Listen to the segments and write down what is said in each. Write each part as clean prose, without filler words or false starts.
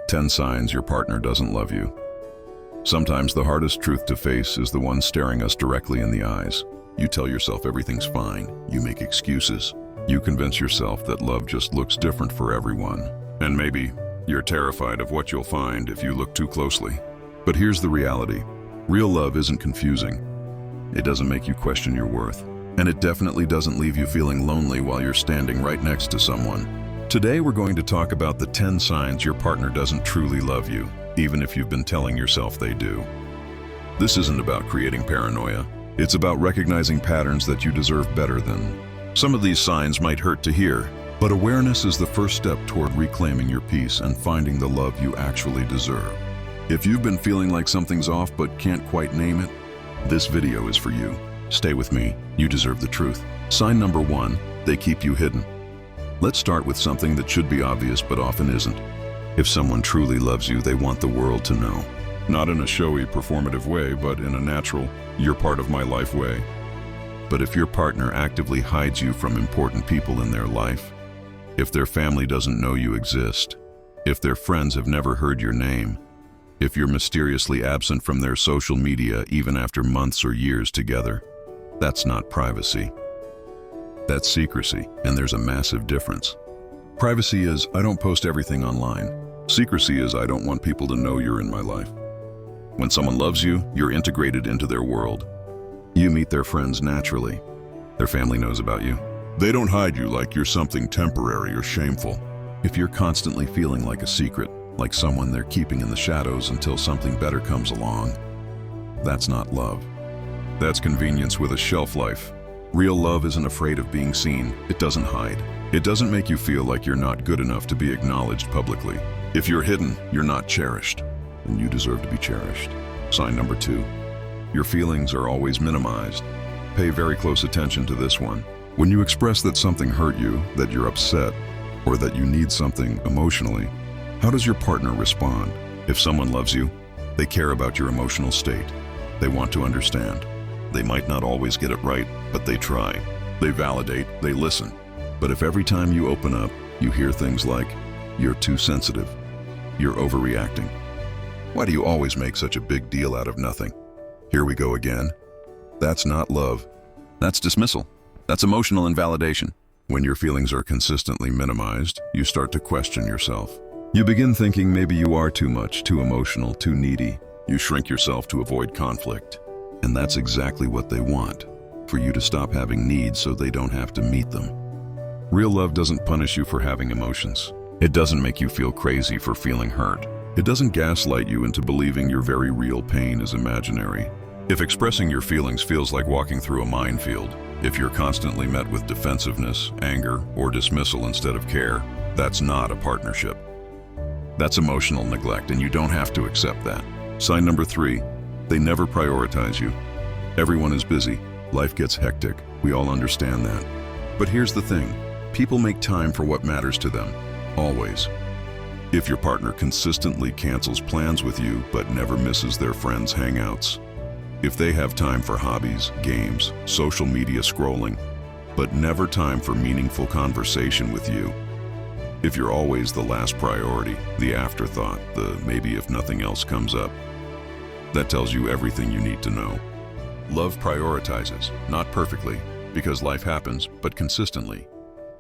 10 signs your partner doesn't love you. Sometimes the hardest truth to face is the one staring us directly in the eyes. You tell yourself everything's fine. You make excuses. You convince yourself that love just looks different for everyone. And maybe you're terrified of what you'll find if you look too closely. But here's the reality. Real love isn't confusing. It doesn't make you question your worth. And it definitely doesn't leave you feeling lonely while you're standing right next to someone. Today we're going to talk about the 10 signs your partner doesn't truly love you, even if you've been telling yourself they do. This isn't about creating paranoia. It's about recognizing patterns that you deserve better than. Some of these signs might hurt to hear, but awareness is the first step toward reclaiming your peace and finding the love you actually deserve. If you've been feeling like something's off but can't quite name it, this video is for you. Stay with me, you deserve the truth. Sign number 1, they keep you hidden. Let's start with something that should be obvious but often isn't. If someone truly loves you, they want the world to know. Not in a showy, performative way, but in a natural, you're part of my life way. But if your partner actively hides you from important people in their life, if their family doesn't know you exist, if their friends have never heard your name, if you're mysteriously absent from their social media even after months or years together, that's not privacy. That's secrecy, and there's a massive difference. Privacy is, I don't post everything online. Secrecy is, I don't want people to know you're in my life. When someone loves you, you're integrated into their world. You meet their friends naturally. Their family knows about you. They don't hide you like you're something temporary or shameful. If you're constantly feeling like a secret, like someone they're keeping in the shadows until something better comes along, that's not love. That's convenience with a shelf life. Real love isn't afraid of being seen. It doesn't hide. It doesn't make you feel like you're not good enough to be acknowledged publicly. If you're hidden, you're not cherished, and you deserve to be cherished. Sign number 2. Your feelings are always minimized. Pay very close attention to this one. When you express that something hurt you, that you're upset, or that you need something emotionally, how does your partner respond? If someone loves you, they care about your emotional state. They want to understand. They might not always get it right, but they try. They validate, they listen. But if every time you open up, you hear things like, you're too sensitive, you're overreacting, why do you always make such a big deal out of nothing? Here we go again. That's not love. That's dismissal. That's emotional invalidation. When your feelings are consistently minimized, you start to question yourself. You begin thinking maybe you are too much, too emotional, too needy. You shrink yourself to avoid conflict. And that's exactly what they want, for you to stop having needs so they don't have to meet them. Real love doesn't punish you for having emotions. It doesn't make you feel crazy for feeling hurt. It doesn't gaslight you into believing your very real pain is imaginary. If expressing your feelings feels like walking through a minefield, if you're constantly met with defensiveness, anger, or dismissal instead of care, that's not a partnership. That's emotional neglect, and you don't have to accept that. Sign number 3. They never prioritize you. Everyone is busy. Life gets hectic. We all understand that. But here's the thing. People make time for what matters to them. Always. If your partner consistently cancels plans with you but never misses their friends' hangouts, if they have time for hobbies, games, social media scrolling, but never time for meaningful conversation with you, if you're always the last priority, the afterthought, the maybe if nothing else comes up, that tells you everything you need to know. Love prioritizes, not perfectly, because life happens, but consistently.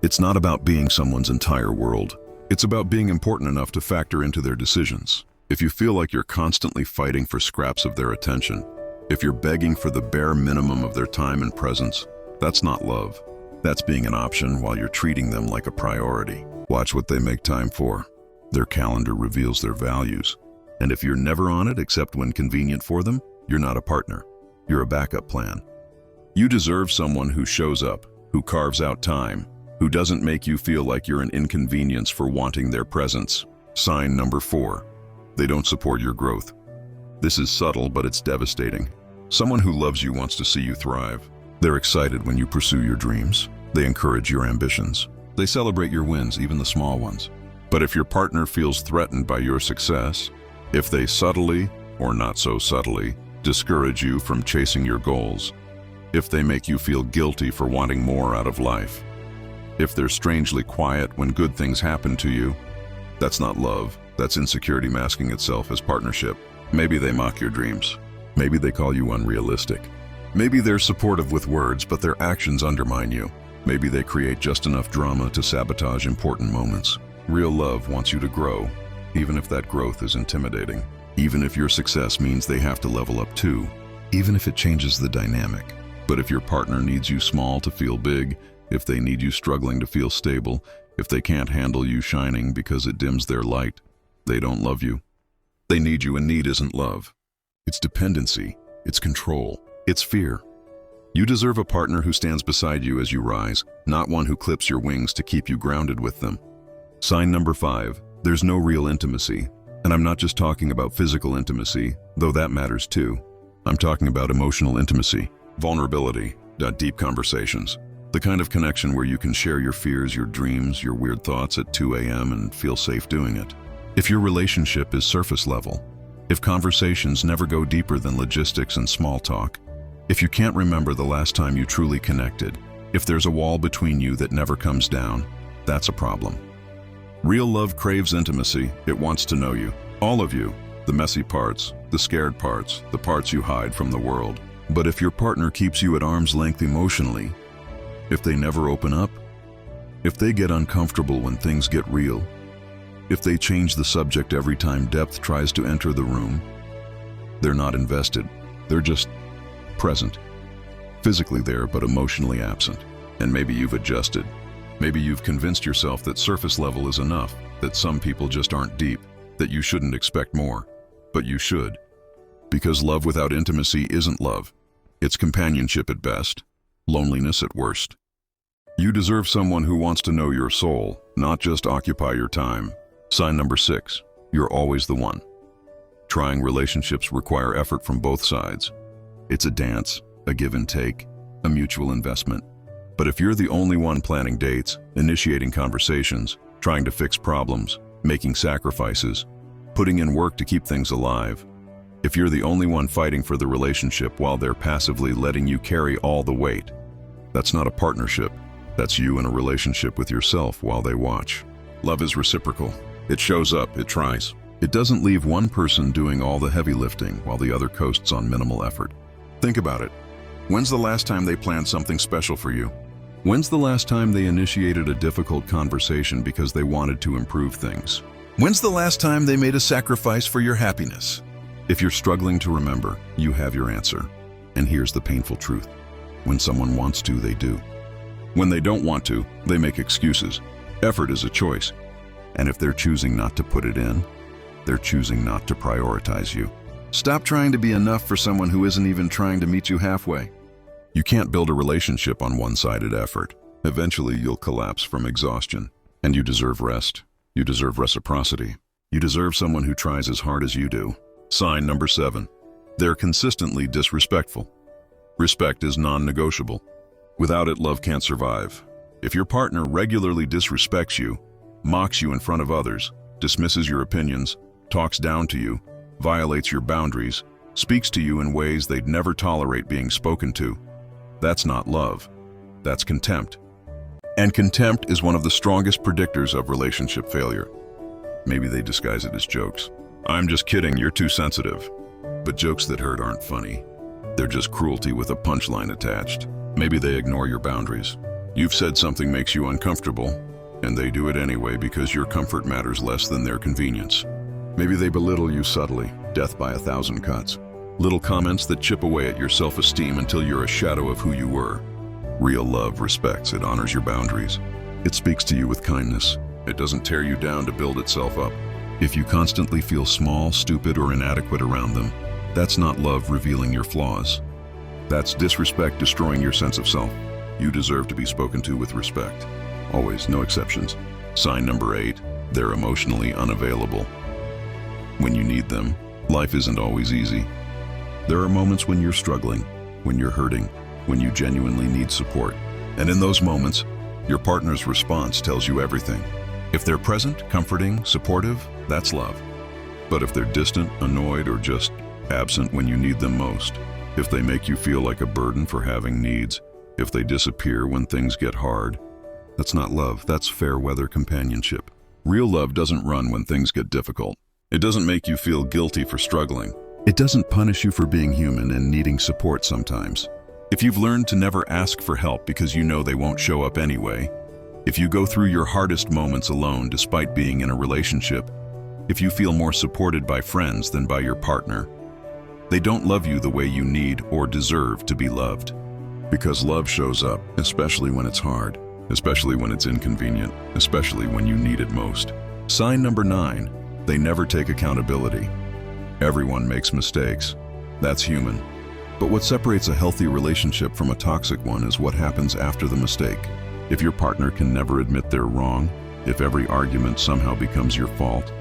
It's not about being someone's entire world. It's about being important enough to factor into their decisions. If you feel like you're constantly fighting for scraps of their attention, if you're begging for the bare minimum of their time and presence, that's not love. That's being an option while you're treating them like a priority. Watch what they make time for. Their calendar reveals their values. And if you're never on it except when convenient for them, you're not a partner. You're a backup plan. You deserve someone who shows up, who carves out time, who doesn't make you feel like you're an inconvenience for wanting their presence. Sign number 4. They don't support your growth. This is subtle, but it's devastating. Someone who loves you wants to see you thrive. They're excited when you pursue your dreams. They encourage your ambitions. They celebrate your wins, even the small ones. But if your partner feels threatened by your success, if they subtly, or not so subtly, discourage you from chasing your goals, if they make you feel guilty for wanting more out of life, if they're strangely quiet when good things happen to you, that's not love. That's insecurity masking itself as partnership. Maybe they mock your dreams. Maybe they call you unrealistic. Maybe they're supportive with words, but their actions undermine you. Maybe they create just enough drama to sabotage important moments. Real love wants you to grow, even if that growth is intimidating. Even if your success means they have to level up too. Even if it changes the dynamic. But if your partner needs you small to feel big, if they need you struggling to feel stable, if they can't handle you shining because it dims their light, they don't love you. They need you, and need isn't love. It's dependency, it's control, it's fear. You deserve a partner who stands beside you as you rise, not one who clips your wings to keep you grounded with them. Sign number 5, there's no real intimacy. And I'm not just talking about physical intimacy, though that matters too. I'm talking about emotional intimacy, vulnerability, deep conversations. The kind of connection where you can share your fears, your dreams, your weird thoughts at 2 a.m. and feel safe doing it. If your relationship is surface level, if conversations never go deeper than logistics and small talk, if you can't remember the last time you truly connected, if there's a wall between you that never comes down, that's a problem. Real love craves intimacy. It wants to know you. All of you. The messy parts, the scared parts, the parts you hide from the world. But if your partner keeps you at arm's length emotionally, if they never open up, if they get uncomfortable when things get real, if they change the subject every time depth tries to enter the room, they're not invested. They're just present. Physically there, but emotionally absent. And maybe you've adjusted. Maybe you've convinced yourself that surface level is enough, that some people just aren't deep, that you shouldn't expect more. But you should. Because love without intimacy isn't love. It's companionship at best, loneliness at worst. You deserve someone who wants to know your soul, not just occupy your time. Sign number 6, you're always the one. Trying relationships require effort from both sides. It's a dance, a give and take, a mutual investment. But if you're the only one planning dates, initiating conversations, trying to fix problems, making sacrifices, putting in work to keep things alive, if you're the only one fighting for the relationship while they're passively letting you carry all the weight, that's not a partnership. That's you in a relationship with yourself while they watch. Love is reciprocal. It shows up, it tries. It doesn't leave one person doing all the heavy lifting while the other coasts on minimal effort. Think about it. When's the last time they planned something special for you? When's the last time they initiated a difficult conversation because they wanted to improve things? When's the last time they made a sacrifice for your happiness? If you're struggling to remember, you have your answer. And here's the painful truth. When someone wants to, they do. When they don't want to, they make excuses. Effort is a choice. And if they're choosing not to put it in, they're choosing not to prioritize you. Stop trying to be enough for someone who isn't even trying to meet you halfway. You can't build a relationship on one-sided effort. Eventually, you'll collapse from exhaustion. And you deserve rest. You deserve reciprocity. You deserve someone who tries as hard as you do. Sign number 7. They're consistently disrespectful. Respect is non-negotiable. Without it, love can't survive. If your partner regularly disrespects you, mocks you in front of others, dismisses your opinions, talks down to you, violates your boundaries, speaks to you in ways they'd never tolerate being spoken to, that's not love. That's contempt. And contempt is one of the strongest predictors of relationship failure. Maybe they disguise it as jokes. I'm just kidding, you're too sensitive. But jokes that hurt aren't funny. They're just cruelty with a punchline attached. Maybe they ignore your boundaries. You've said something makes you uncomfortable, and they do it anyway because your comfort matters less than their convenience. Maybe they belittle you subtly, death by 1,000 cuts. Little comments that chip away at your self-esteem until you're a shadow of who you were. Real love respects, it honors your boundaries. It speaks to you with kindness. It doesn't tear you down to build itself up. If you constantly feel small, stupid, or inadequate around them, that's not love revealing your flaws. That's disrespect destroying your sense of self. You deserve to be spoken to with respect. Always, no exceptions. Sign number 8, they're emotionally unavailable. When you need them, life isn't always easy. There are moments when you're struggling, when you're hurting, when you genuinely need support. And in those moments, your partner's response tells you everything. If they're present, comforting, supportive, that's love. But if they're distant, annoyed, or just absent when you need them most, if they make you feel like a burden for having needs, if they disappear when things get hard, that's not love, that's fair weather companionship. Real love doesn't run when things get difficult. It doesn't make you feel guilty for struggling. It doesn't punish you for being human and needing support sometimes. If you've learned to never ask for help because you know they won't show up anyway, if you go through your hardest moments alone despite being in a relationship, if you feel more supported by friends than by your partner, they don't love you the way you need or deserve to be loved. Because love shows up, especially when it's hard, especially when it's inconvenient, especially when you need it most. Sign number 9, they never take accountability. Everyone makes mistakes. That's human. But what separates a healthy relationship from a toxic one is what happens after the mistake. If your partner can never admit they're wrong, if every argument somehow becomes your fault,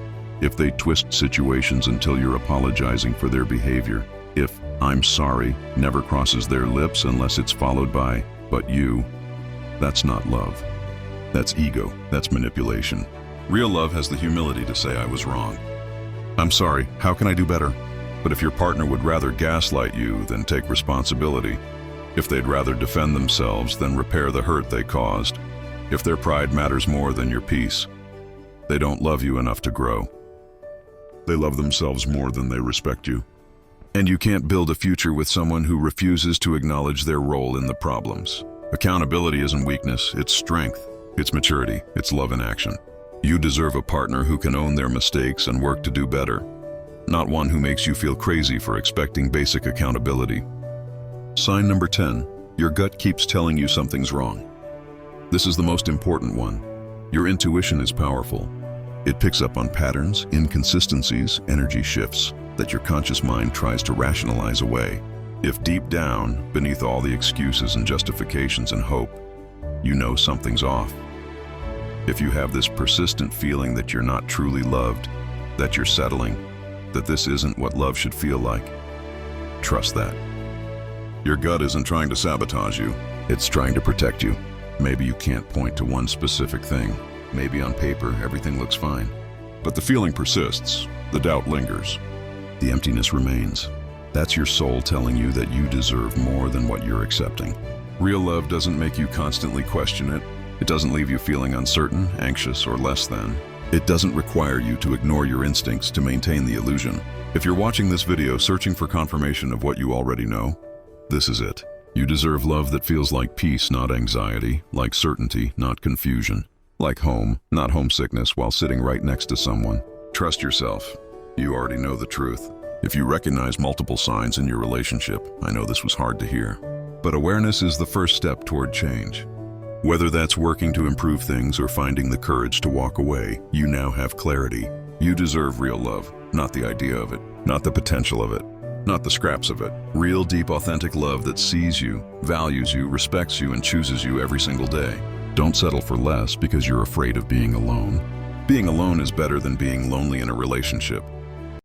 if they twist situations until you're apologizing for their behavior, if "I'm sorry" never crosses their lips unless it's followed by "but you," that's not love. That's ego, that's manipulation. Real love has the humility to say, "I was wrong. I'm sorry, how can I do better?" But if your partner would rather gaslight you than take responsibility, if they'd rather defend themselves than repair the hurt they caused, if their pride matters more than your peace, they don't love you enough to grow. They love themselves more than they respect you. And you can't build a future with someone who refuses to acknowledge their role in the problems. Accountability isn't weakness, it's strength, it's maturity, it's love in action. You deserve a partner who can own their mistakes and work to do better, not one who makes you feel crazy for expecting basic accountability. Sign number 10, your gut keeps telling you something's wrong. This is the most important one. Your intuition is powerful. It picks up on patterns, inconsistencies, energy shifts that your conscious mind tries to rationalize away. If deep down, beneath all the excuses and justifications and hope, you know something's off. If you have this persistent feeling that you're not truly loved, that you're settling, that this isn't what love should feel like, trust that. Your gut isn't trying to sabotage you, it's trying to protect you. Maybe you can't point to one specific thing. Maybe on paper, everything looks fine. But the feeling persists, the doubt lingers, the emptiness remains. That's your soul telling you that you deserve more than what you're accepting. Real love doesn't make you constantly question it. It doesn't leave you feeling uncertain, anxious, or less than. It doesn't require you to ignore your instincts to maintain the illusion. If you're watching this video searching for confirmation of what you already know, this is it. You deserve love that feels like peace, not anxiety, like certainty, not confusion, like home, not homesickness while sitting right next to someone. Trust yourself. You already know the truth. If you recognize multiple signs in your relationship, I know this was hard to hear, but awareness is the first step toward change. Whether that's working to improve things or finding the courage to walk away, you now have clarity. You deserve real love, not the idea of it, not the potential of it, not the scraps of it. Real, deep, authentic love that sees you, values you, respects you, and chooses you every single day. Don't settle for less because you're afraid of being alone. Being alone is better than being lonely in a relationship.